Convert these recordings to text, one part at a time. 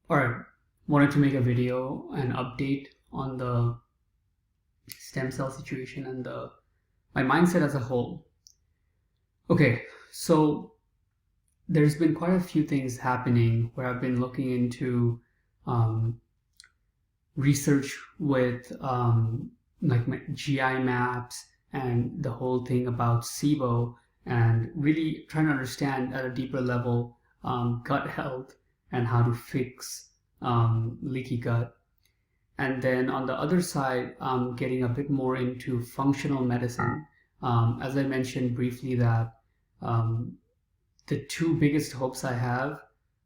Alright, wanted to make a video and update on the stem cell situation and my mindset as a whole. Okay, so there's been quite a few things happening where I've been looking into um, research with like my GI maps and the whole thing about SIBO, and really trying to understand at a deeper level gut health and how to fix leaky gut. And then on the other side, getting a bit more into functional medicine. As I mentioned briefly, that um, the two biggest hopes I have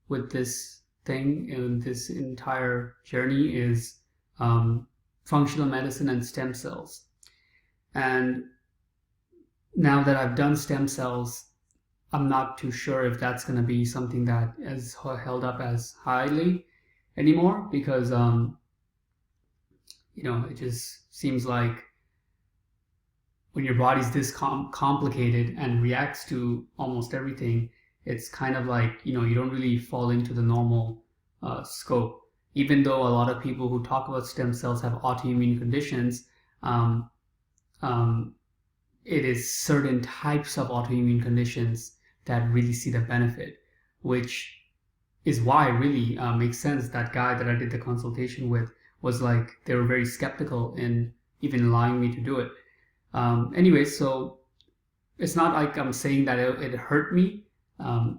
with this thing in this entire journey is functional medicine and stem cells. And now that I've done stem cells, I'm not too sure if that's going to be something that is held up as highly anymore, because it just seems like when your body's this complicated and reacts to almost everything, it's kind of like, you don't really fall into the normal scope. Even though a lot of people who talk about stem cells have autoimmune conditions, um, um, it is certain types of autoimmune conditions that really see the benefit, which is why it really makes sense. That guy that I did the consultation with was like, they were very skeptical in even allowing me to do it. Anyway, so it's not like I'm saying that it hurt me,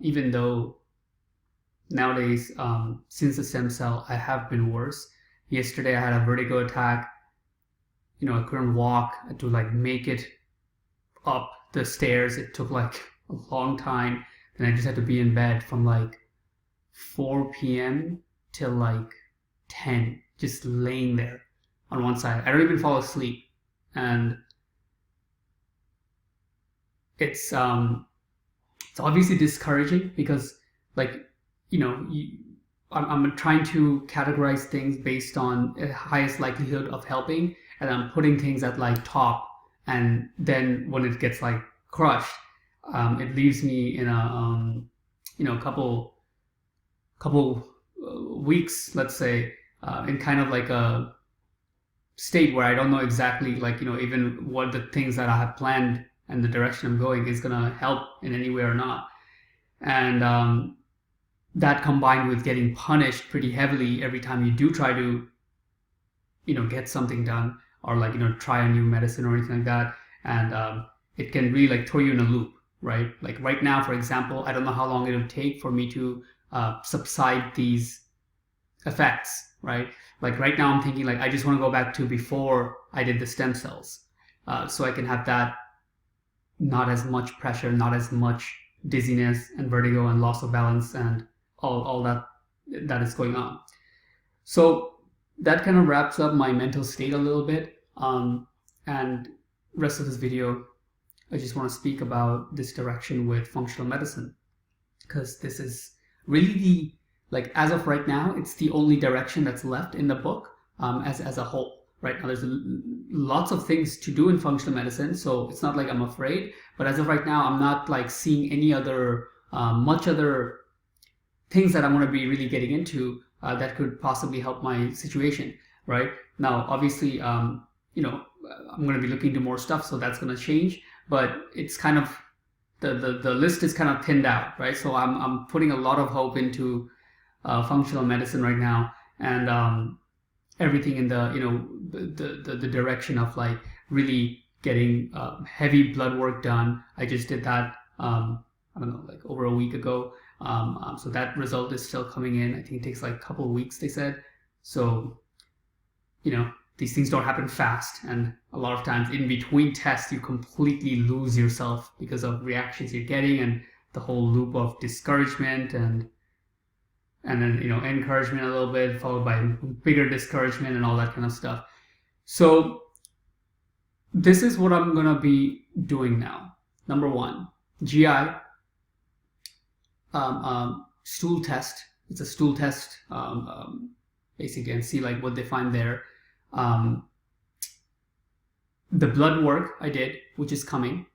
even though nowadays, since the stem cell, I have been worse. Yesterday, I had a vertigo attack. I couldn't walk. I had to like make it up the stairs. It took like a long time. And I just had to be in bed from like 4 p.m. till like 10, just laying there on one side. I don't even fall asleep. And it's obviously discouraging because, like, I'm trying to categorize things based on highest likelihood of helping, and I'm putting things at like top, and then when it gets like crushed, it leaves me in a couple weeks, let's say, in kind of like a state where I don't know exactly, like, even what the things that I have planned and the direction I'm going is gonna help in any way or not. And that combined with getting punished pretty heavily every time you do try to, get something done, or like, try a new medicine or anything like that. And it can really like throw you in a loop, right? Like right now, for example, I don't know how long it'll take for me to subside these effects, right? Like right now I'm thinking like, I just want to go back to before I did the stem cells, so I can have that, not as much pressure, not as much dizziness and vertigo and loss of balance and all that is going on. So that kind of wraps up my mental state a little bit. And rest of this video, I just want to speak about this direction with functional medicine, because this is really the, like, as of right now, it's the only direction that's left in the book, as a whole. Right now, there's lots of things to do in functional medicine, so it's not like I'm afraid. But as of right now, I'm not like seeing any other, much other things that I'm going to be really getting into that could possibly help my situation. Right now, obviously, I'm going to be looking into more stuff, so that's going to change. But it's kind of the list is kind of thinned out, right? So I'm putting a lot of hope into functional medicine right now, and everything in the the direction of like really getting heavy blood work done. I just did that, I don't know, like over a week ago. So that result is still coming in. I think it takes like a couple of weeks, they said. So these things don't happen fast, and a lot of times in between tests you completely lose yourself because of reactions you're getting, and the whole loop of discouragement and then encouragement a little bit, followed by bigger discouragement and all that kind of stuff. So this is what I'm gonna be doing now. Number one, GI stool test. It's a stool test, basically, and see like what they find there. The blood work I did, which is coming.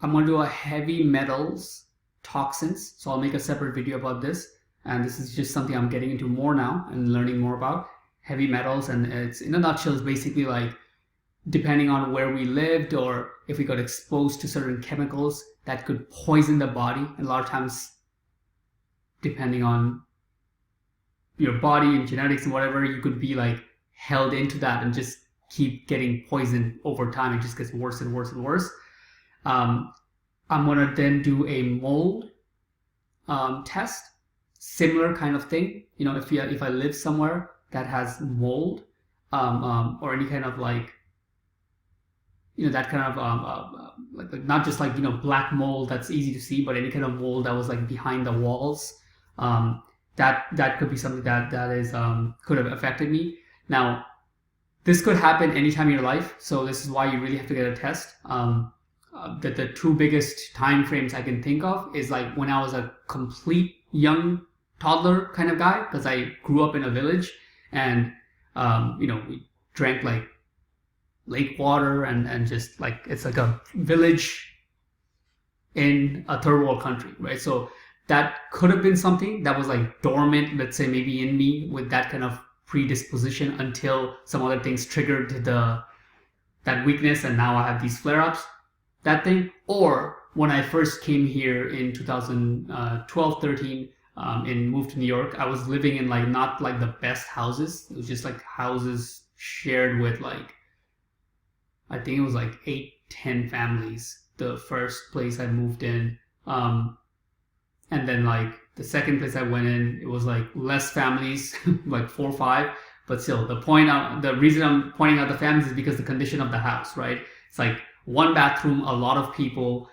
I'm gonna do a heavy metals toxins, so I'll make a separate video about this. and this is just something I'm getting into more now and learning more about heavy metals. And it's, in a nutshell, it's basically like, depending on where we lived or if we got exposed to certain chemicals that could poison the body, and a lot of times depending on your body and genetics and whatever, you could be like held into that and just keep getting poisoned over time. It just gets worse and worse and worse. I'm gonna then do a mold test, similar kind of thing. You know, if I live somewhere that has mold, or any kind of like, you know, that kind of like not just like, you know, black mold that's easy to see, but any kind of mold that was like behind the walls, that could be something that is could have affected me. Now, this could happen anytime in your life, so this is why you really have to get a test. The two biggest time frames I can think of is like when I was a complete young toddler kind of guy, because I grew up in a village, and you know, we drank like lake water, and just like, it's like a village in a third world country, right? So that could have been something that was like dormant, let's say, maybe in me with that kind of predisposition, until some other things triggered that weakness, and now I have these flare-ups, that thing. Or when I first came here in 2012, 13, and moved to New York, I was living in like, not like the best houses. It was just like houses shared with like, I think it was like 8-10 families the first place I moved in. And then like the second place I went in, it was like less families, like 4 or 5. But still, the reason I'm pointing out the families is because the condition of the house, right? It's like 1 bathroom, a lot of people.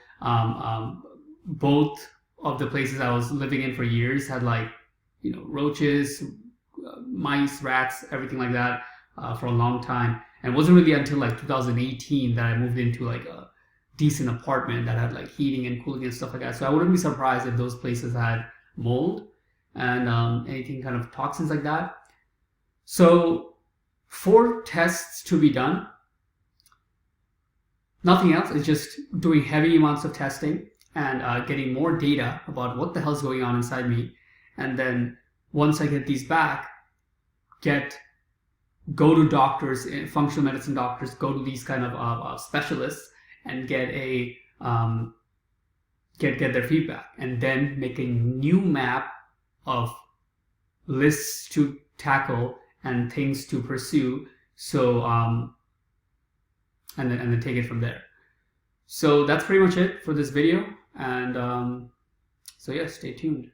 Both of the places I was living in for years had like, you know, roaches, mice, rats, everything like that, for a long time. And it wasn't really until like 2018 that I moved into like a decent apartment that had like heating and cooling and stuff like that. So I wouldn't be surprised if those places had mold and anything kind of toxins like that. So 4 tests to be done. Nothing else. It's just doing heavy amounts of testing and getting more data about what the hell's going on inside me. And then once I get these back, go to doctors, functional medicine doctors, go to these kind of specialists, and get their feedback, and then make a new map of lists to tackle and things to pursue. So and then take it from there. So that's pretty much it for this video, and so yeah, stay tuned.